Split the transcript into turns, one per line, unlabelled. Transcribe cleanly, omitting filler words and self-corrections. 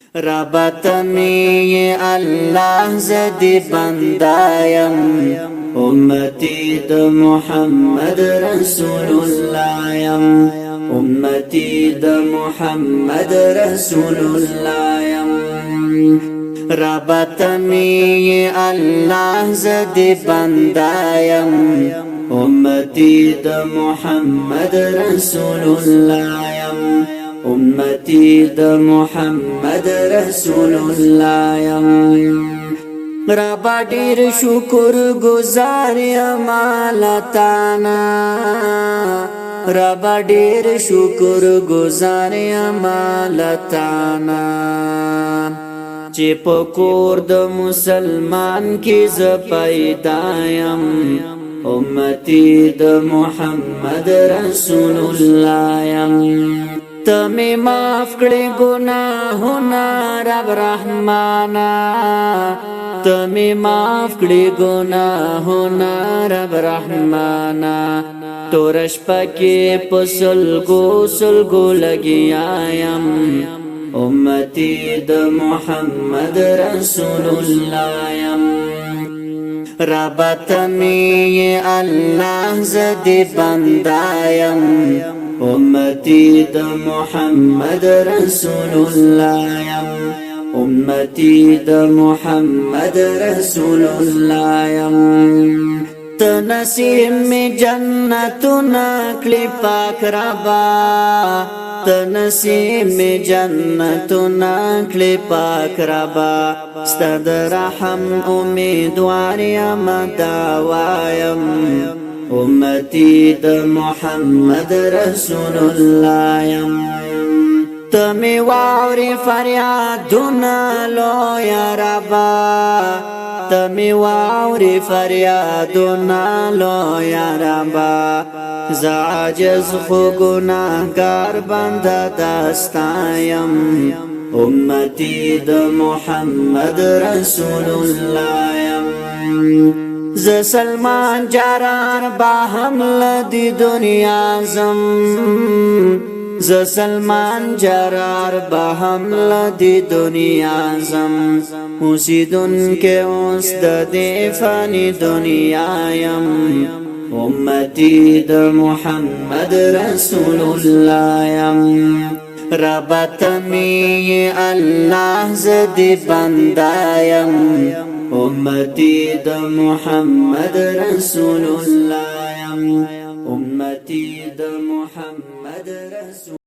ربط می الله زدی بندایم امتی د محمد رسول الله یم امتی د محمد رسول الله یم ربط می الله زدی بندایم امتی د محمد رسول الله یم امتی د محمد رسول الله یم ربا ډیر شکر گزار یم لتانا ربا ډیر شکر گزار یم لتانا چې په کور د مسلمان کې ز پیدا یم امتی د محمد رسول الله یم تمی معاف کړي ګناهونه رب رحمانا تمی معاف کړي ګناهونه رب رحمانا تورش پکې پسلګو سلګو لګیایم امتی د محمد رسول الله یم ربط می الله زدی بندایم امتی د محمد رسول الله یم امتی د محمد رسول الله یم تنسیم می جنتنا کلی پاک ربا تنسیم می جنتنا کلی پاک ربا ستد رحم امیدوار یم دعوایم امتی د محمد رسول الله یم تمی واوری فریادنا لو یا ربا تمی واوری فریادنا لو یا ربا زعجز خو گناهگار بنده دستایم امتی د محمد رسول الله یم ز سلمان جاران با حمل دی دنیا زم ز سلمان جرار با حمل دی دنیا زم اوسیدن کے اوس د دی فانی دنیا یم امتی د محمد رسول الله یم ربط می الله زدی بندایم امتی د محمد رسول الله یم امتی د محمد رسول